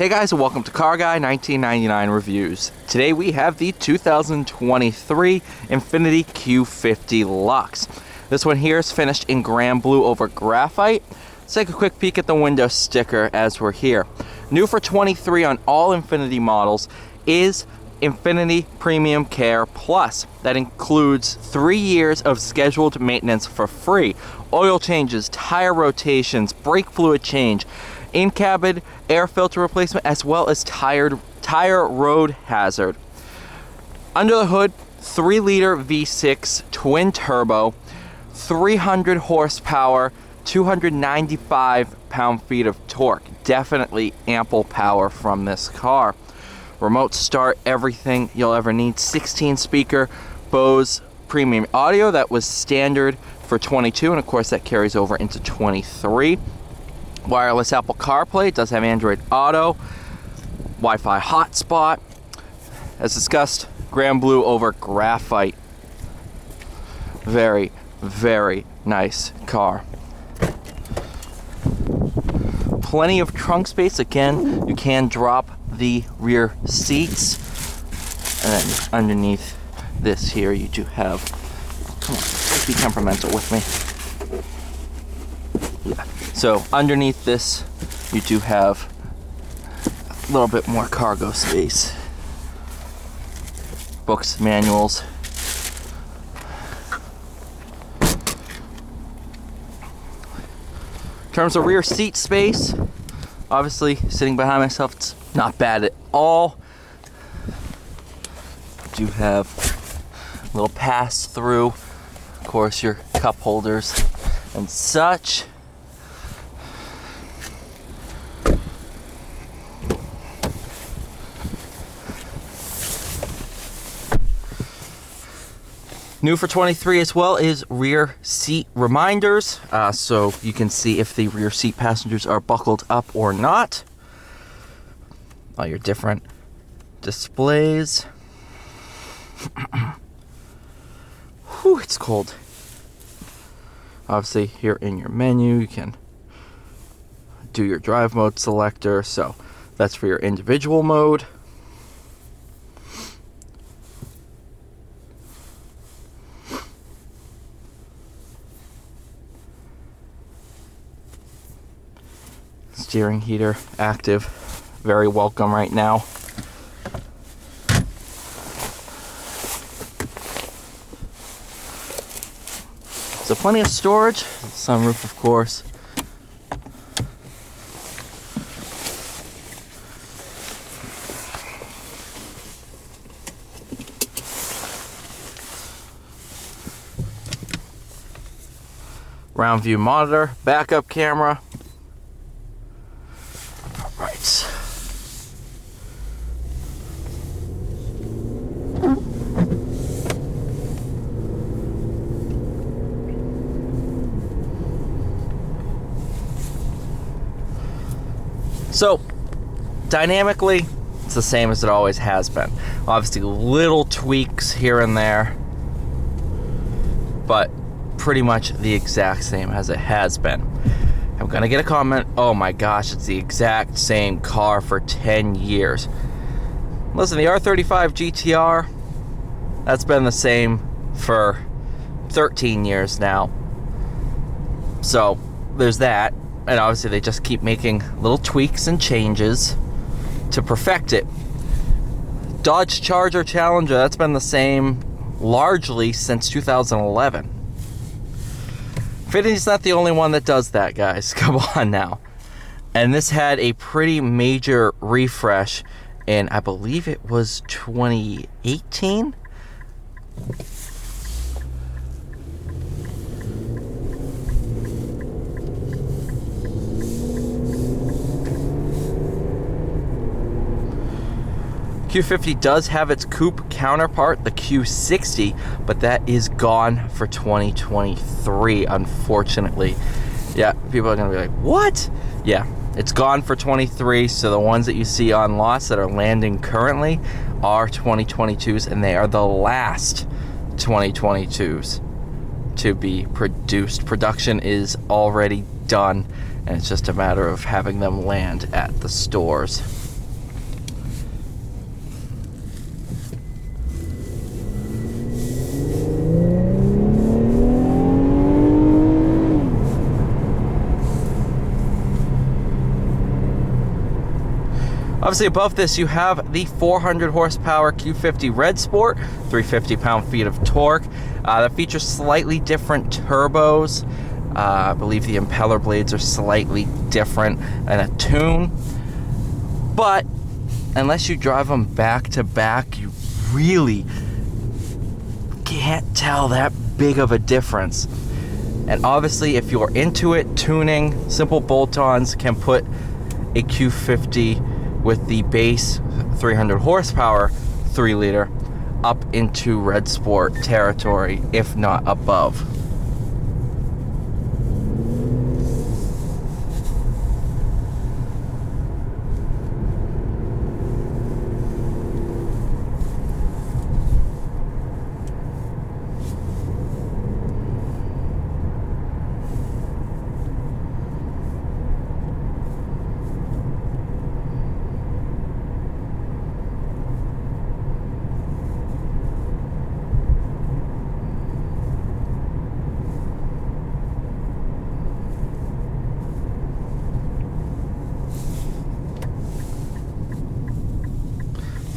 Hey guys, and welcome to Car Guy 1999 Reviews. Today we have the 2023 INFINITI Q50 LUXE. This one here is finished in Grand Blue over Graphite. Let's take a quick peek at the window sticker as we're here. New for 23 on all INFINITI models is INFINITI Premium Care Plus. That includes 3 years of scheduled maintenance for free. Oil changes, tire rotations, brake fluid change, in-cabin air filter replacement, as well as tire road hazard. Under the hood, 3-liter V6 twin turbo, 300 horsepower, 295 pound-feet of torque. Definitely ample power from this car. Remote start, everything you'll ever need. 16-speaker Bose premium audio that was standard for 22, and of course that carries over into 23. Wireless Apple CarPlay, does have Android Auto, Wi-Fi hotspot. As discussed, Grand Blue over Graphite. Very, very nice car. Plenty of trunk space. Again, you can drop the rear seats. And then underneath this here, you do have, come on, let's be temperamental with me. Yeah. So underneath this, you do have a little bit more cargo space. Books, manuals. In terms of rear seat space, obviously sitting behind myself, it's not bad at all. You do have a little pass through, of course, your cup holders and such. New for 23 as well is rear seat reminders, so you can see if the rear seat passengers are buckled up or not. All your different displays. Whew, it's cold. Obviously, here in your menu, you can do your drive mode selector, so that's for your individual mode. Steering heater active, very welcome right now. So plenty of storage, sunroof of course. Round view monitor, backup camera. So, dynamically, it's the same as it always has been. Obviously, little tweaks here and there, but pretty much the exact same as it has been. I'm gonna get a comment, oh my gosh, it's the exact same car for 10 years. Listen, the R35 GTR, that's been the same for 13 years now. So, there's that. And obviously they just keep making little tweaks and changes to perfect it. Dodge Charger Challenger, that's been the same largely since 2011. INFINITI's not the only one that does that, guys. Come on now. And this had a pretty major refresh in, I believe it was 2018? Q50 does have its coupe counterpart, the Q60, but that is gone for 2023, unfortunately. Yeah, people are gonna be like, what? Yeah, it's gone for 23, so the ones that you see on lots that are landing currently are 2022s, and they are the last 2022s to be produced. Production is already done, and it's just a matter of having them land at the stores. Obviously above this you have the 400 horsepower Q50 Red Sport, 350 pound-feet of torque. That features slightly different turbos. I believe the impeller blades are slightly different in a tune. But unless you drive them back to back, you really can't tell that big of a difference. And obviously if you're into it, tuning, simple bolt-ons can put a Q50 with the base 300 horsepower 3-liter up into Red Sport territory, if not above.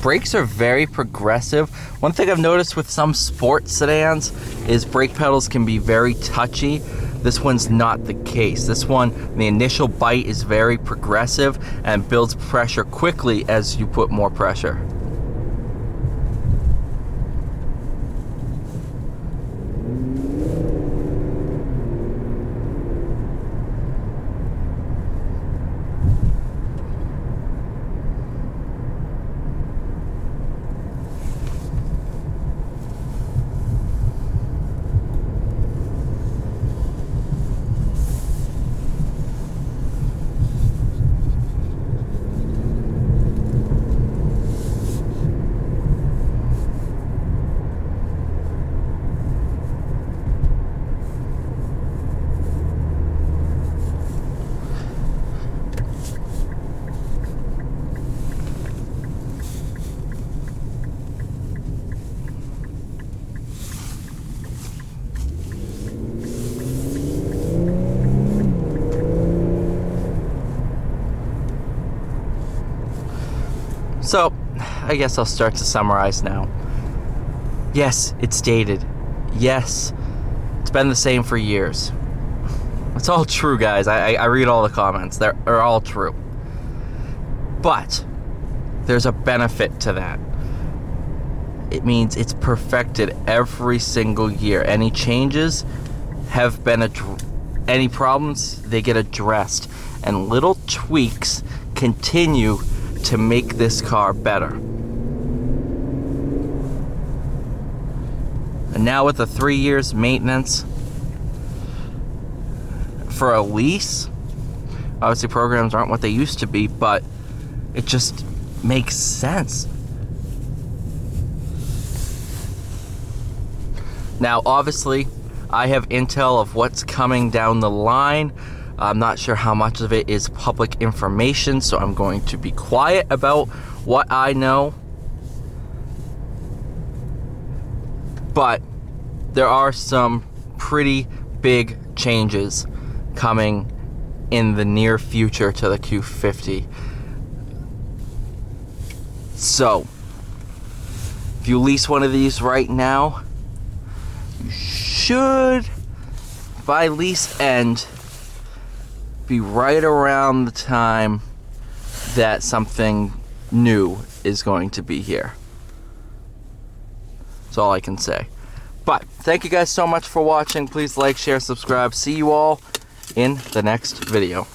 Brakes are very progressive. One thing I've noticed with some sports sedans is brake pedals can be very touchy. This one's not the case. This one, the initial bite is very progressive and builds pressure quickly as you put more pressure. So, I guess I'll start to summarize now. Yes, it's dated. Yes, it's been the same for years. It's all true, guys. I read all the comments. They're all true. But there's a benefit to that. It means it's perfected every single year. Any changes have been any problems, they get addressed. And little tweaks continue to make this car better. And now with the 3 years maintenance for a lease, obviously programs aren't what they used to be, but it just makes sense. Now obviously I have intel of what's coming down the line. I'm not sure how much of it is public information, so I'm going to be quiet about what I know. But there are some pretty big changes coming in the near future to the Q50. So, if you lease one of these right now, you should, by lease end, be right around the time that something new is going to be here. That's all I can say. But thank you guys so much for watching. Please like, share, subscribe. See you all in the next video.